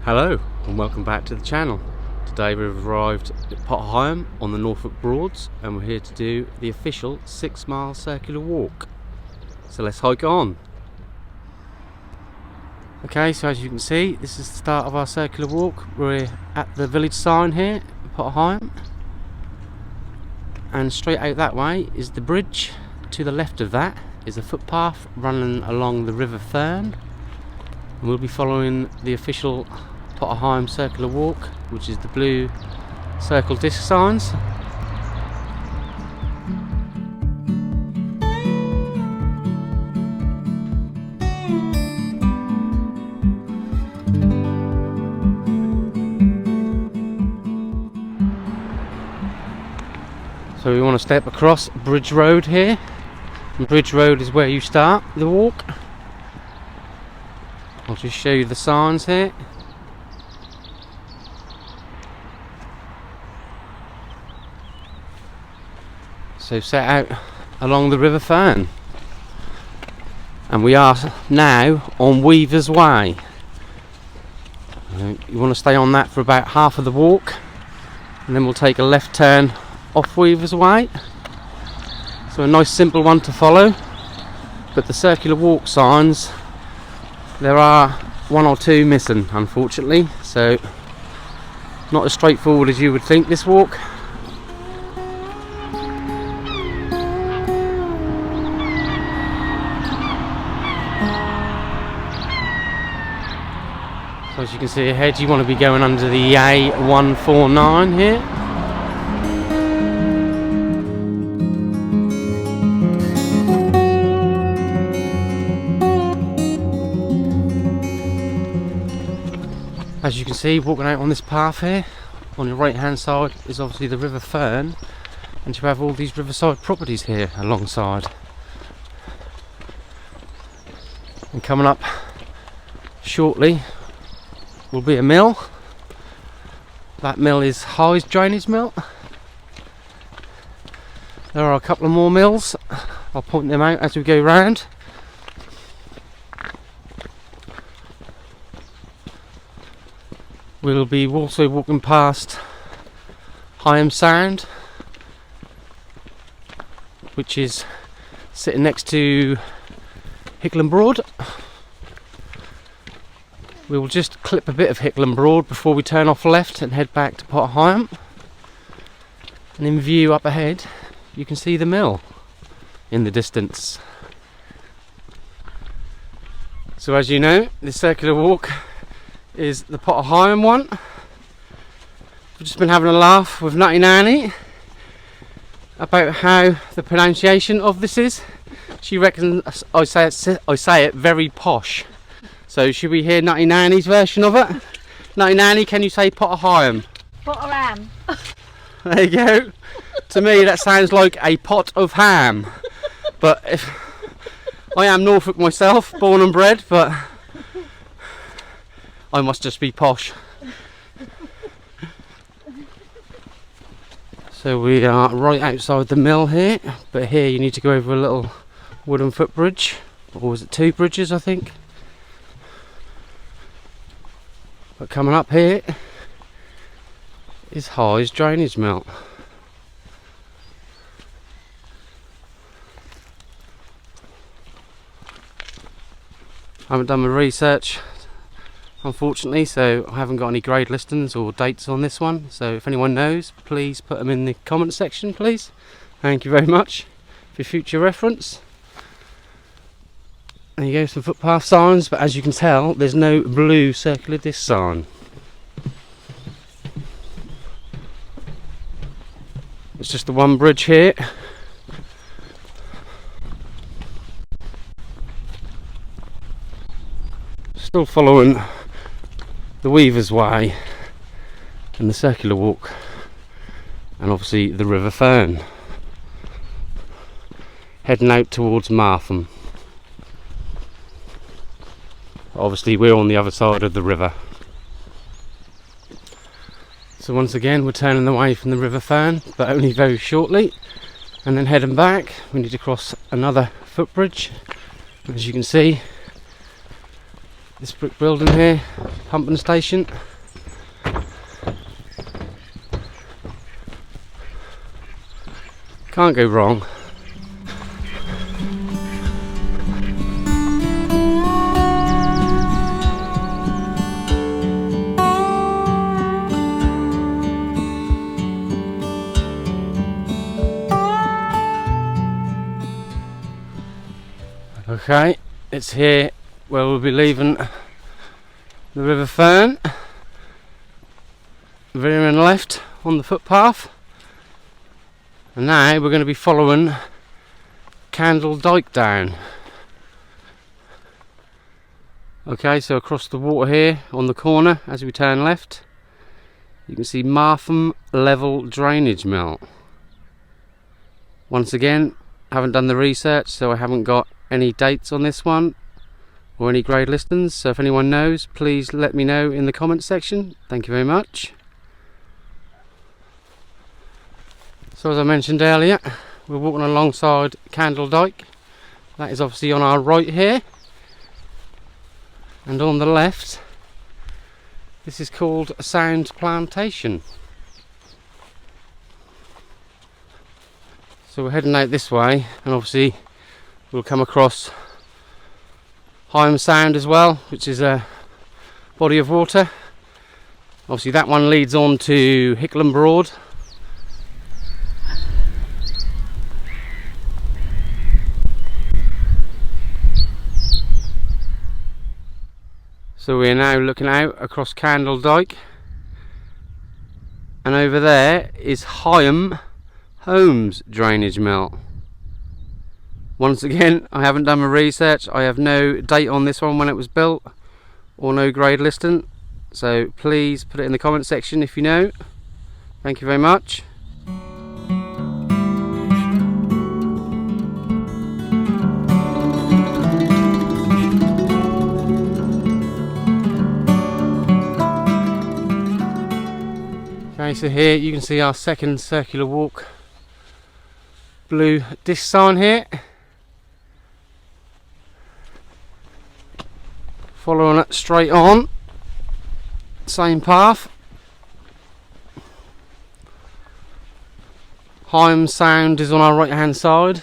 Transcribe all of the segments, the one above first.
Hello and welcome back to the channel. Today we've arrived at Potter Heigham on the Norfolk Broads and we're here to do the official 6-mile circular walk. So let's hike on. Okay, so as you can see, this is the start of our circular walk. We're at the village sign here at Potter Heigham, and straight out that way is the bridge. To the left of that is a footpath running along the River Thurne, and we'll be following the official Potter Heigham circular walk, which is the blue circle disc signs. So we want to step across Bridge Road here, and Bridge Road is where you start the walk. I'll just show you the signs here. So set out along the River Thurne, and we are now on Weaver's Way. You want to stay on that for about half of the walk, and then we'll take a left turn off Weaver's Way. So a nice simple one to follow, but the circular walk signs, there are one or two missing unfortunately, so not as straightforward as you would think this walk. So as you can see ahead, you want to be going under the A149 here. As you can see, walking out on this path here, on your right hand side is obviously the River Thurne, and you have all these riverside properties here alongside. And coming up shortly will be a mill. That mill is High's Drainage Mill. There are a couple of more mills. I'll point them out as we go round. We'll be also walking past Heigham Sound, which is sitting next to Hickling Broad. We will just clip a bit of Hickling Broad before we turn off left and head back to Potter Heigham. And in view up ahead, you can see the mill in the distance. So as you know, this circular walk is the Potter Heigham one. We've just been having a laugh with Nutty Nanny about how the pronunciation of this is. She reckons I say it very posh. So should we hear Nutty Nanny's version of it? Nutty Nanny, can you say Potter Heigham? Potter Heigham. There you go. To me that sounds like a pot of ham. But if I am Norfolk myself, born and bred, but I must just be posh. So we are right outside the mill here, but here you need to go over a little wooden footbridge, or was it two bridges I think? But coming up here is High's Drainage Mill. I haven't done my research unfortunately, so I haven't got any grade listings or dates on this one, so if anyone knows, please put them in the comment section please. Thank you very much for future reference. There you go, some footpath signs, but as you can tell there's no blue circular disc sign. It's just the one bridge here. Still following the Weaver's Way and the circular walk, and obviously the River Thurne. Heading out towards Lathams. Obviously we're on the other side of the river. So once again we're turning away from the River Thurne, but only very shortly, and then heading back we need to cross another footbridge. As you can see, this brick building here pumping station. Can't go wrong. Okay, it's here where we'll be leaving the River Thurne, veering left on the footpath, and now we're going to be following Candle Dyke down. Okay, so across the water here on the corner as we turn left, you can see Martham Level Drainage Mill. Once again, haven't done the research, so I haven't got any dates on this one or any grade listings, so if anyone knows, please let me know in the comments section. Thank you very much. So as I mentioned earlier, we're walking alongside Candle Dyke. That is obviously on our right here, and on the left this is called a Sound Plantation. So we're heading out this way, and obviously we'll come across Heigham Sound as well, which is a body of water. Obviously that one leads on to Hickling Broad. So we're now looking out across Candle Dyke, and over there is Heigham Drainage Mill. Once again, I haven't done my research. I have no date on this one when it was built, or no grade listing, so please put it in the comment section if you know. Thank you very much. Okay, so here you can see our second circular walk. Blue disc sign here. Following it straight on, same path. Heigham Sound is on our right hand side,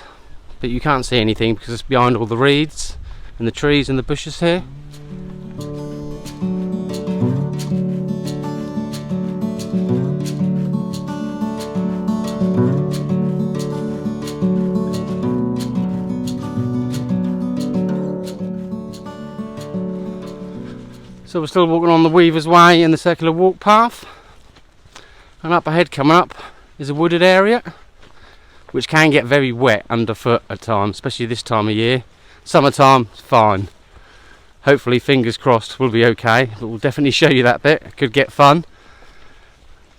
but you can't see anything because it's behind all the reeds and the trees and the bushes here. So we're still walking on the Weaver's Way in the circular walk path, and up ahead coming up is a wooded area which can get very wet underfoot at times, especially this time of year. Summertime, fine. Hopefully, fingers crossed, we'll be okay, but we'll definitely show you that bit. It could get fun.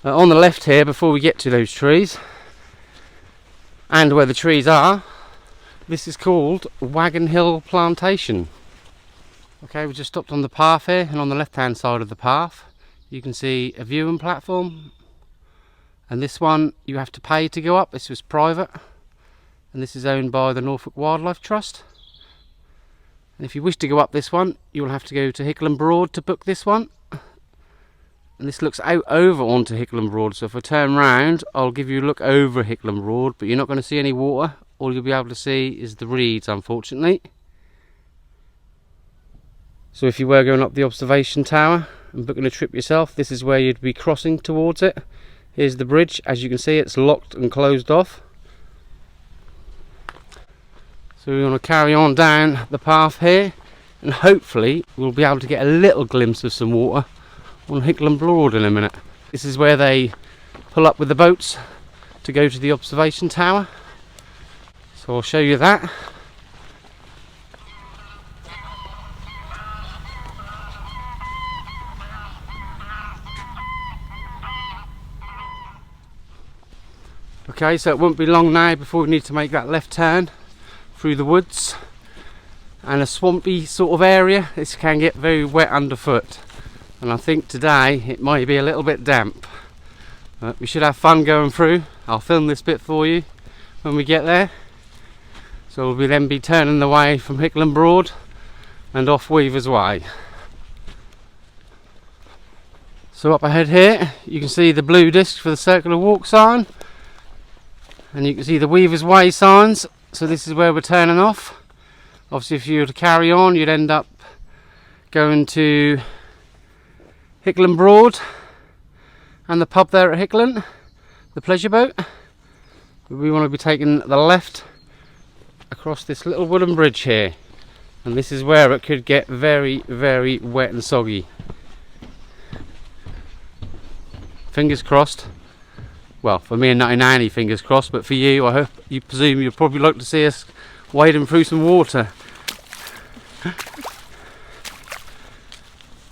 On the left here, before we get to those trees, and where the trees are, this is called Wagon Hill Plantation. Okay, we just stopped on the path here, and on the left hand side of the path you can see a viewing platform, and this one you have to pay to go up. This was private, and this is owned by the Norfolk Wildlife Trust. And if you wish to go up this one, you'll have to go to Hickling Broad to book this one, and this looks out over onto Hickling Broad, so if I turn round I'll give you a look over Hickling Broad, but you're not going to see any water. All you'll be able to see is the reeds, unfortunately. So if you were going up the observation tower and booking a trip yourself, this is where you'd be crossing towards it. Here's the bridge. As you can see, it's locked and closed off. So we're going to carry on down the path here, and hopefully we'll be able to get a little glimpse of some water on Hickling Broad in a minute. This is where they pull up with the boats to go to the observation tower. So I'll show you that. Okay, so it won't be long now before we need to make that left turn through the woods and a swampy sort of area. This can get very wet underfoot, and I think today it might be a little bit damp. We should have fun going through. I'll film this bit for you when we get there. So we'll then be turning the way from Hickling Broad and off Weaver's Way. So up ahead here you can see the blue disc for the circular walk sign, and you can see the Weaver's Way signs. So this is where we're turning off. Obviously if you were to carry on you'd end up going to Hickling Broad and the pub there at Hickling, the pleasure boat. We want to be taking the left across this little wooden bridge here, and this is where it could get very, very wet and soggy. Fingers crossed. Well, for me and Nutty Nanny, fingers crossed, but for you, I hope, you presume you'd probably like to see us wading through some water.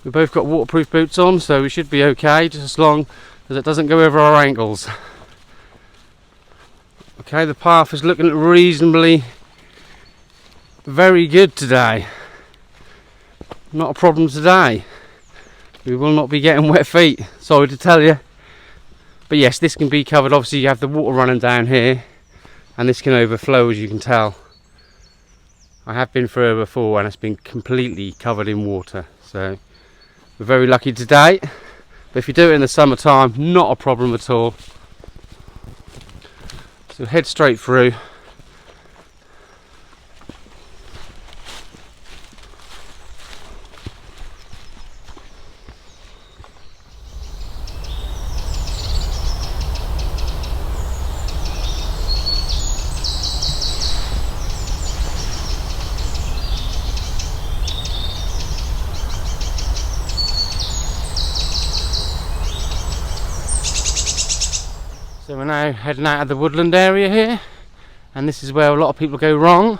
We've both got waterproof boots on, so we should be okay, just as long as it doesn't go over our ankles. Okay, the path is looking reasonably very good today. Not a problem today. We will not be getting wet feet, sorry to tell you. But yes, this can be covered. Obviously you have the water running down here, and this can overflow, as you can tell. I have been through it before and it's been completely covered in water, so we're very lucky today. But if you do it in the summertime, not a problem at all. So head straight through. So we're now heading out of the woodland area here, and this is where a lot of people go wrong.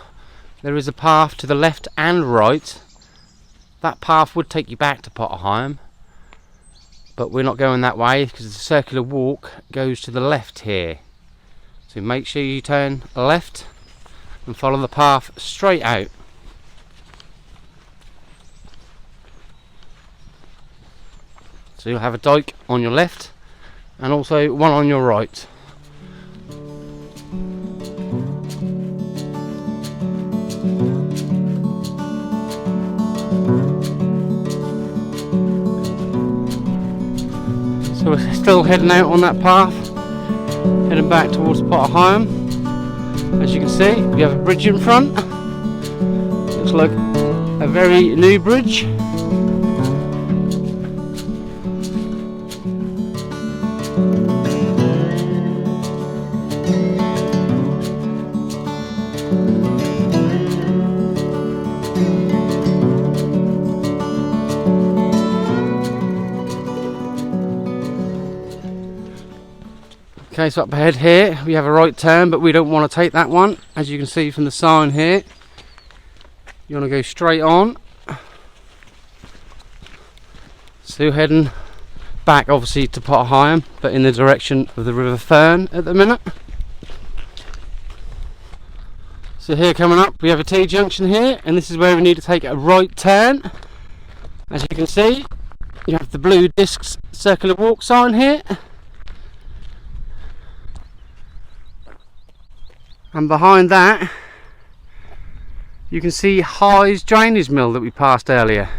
There is a path to the left and right. That path would take you back to Potter Heigham, but we're not going that way because the circular walk goes to the left here. So make sure you turn left and follow the path straight out. So you'll have a dyke on your left and also one on your right. So we're still heading out on that path, heading back towards Potter Heigham. As you can see, we have a bridge in front. Looks like a very new bridge. Okay, so up ahead here we have a right turn, but we don't want to take that one. As you can see from the sign here, you want to go straight on. So heading back obviously to Potter Heigham, but in the direction of the River Thurne at the minute. So here coming up we have a T-junction here, and this is where we need to take a right turn. As you can see, you have the blue discs circular walk sign here. And behind that you can see High's drainage mill that we passed earlier.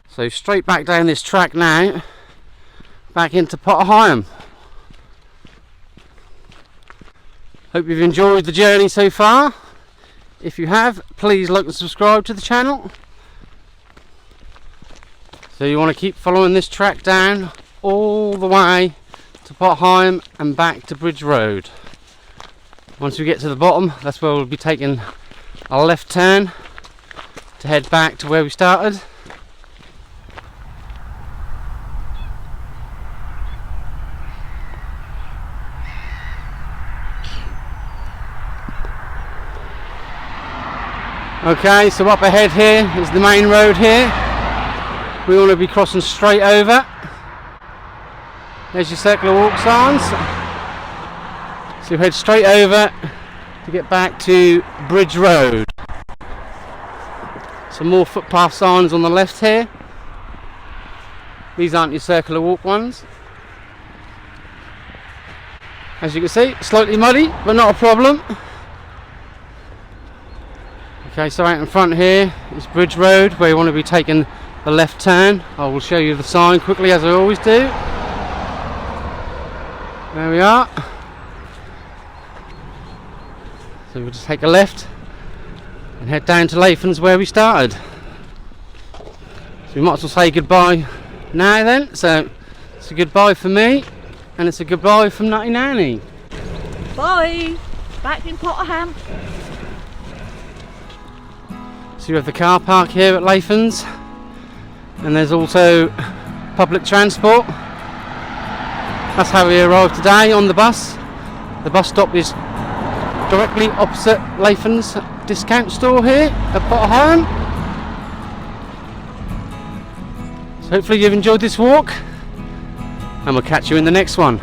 So straight back down this track now, back into Potter Heigham. Hope you've enjoyed the journey so far. If you have, please like and subscribe to the channel. So you want to keep following this track down all the way to Potter Heigham and back to Bridge Road. Once we get to the bottom, that's where we'll be taking a left turn to head back to where we started. Okay, so up ahead here is the main road here. We want to be crossing straight over. There's your circular walk signs. So head straight over to get back to Bridge Road. Some more footpath signs on the left here. These aren't your circular walk ones. As you can see, slightly muddy, but not a problem. Okay, so out in front here is Bridge Road, where you want to be taking the left turn. I will show you the sign quickly as I always do. There we are. So we'll just take a left and head down to Lathams where we started. So we might as well say goodbye now then. So it's a goodbye for me and it's a goodbye from Nutty Nanny. Bye! Back in Potter Heigham. So you have the car park here at Lathams, and there's also public transport. That's how we arrived today on the bus. The bus stop is directly opposite Lathams discount store here at Potter Heigham. So hopefully you've enjoyed this walk, and we'll catch you in the next one.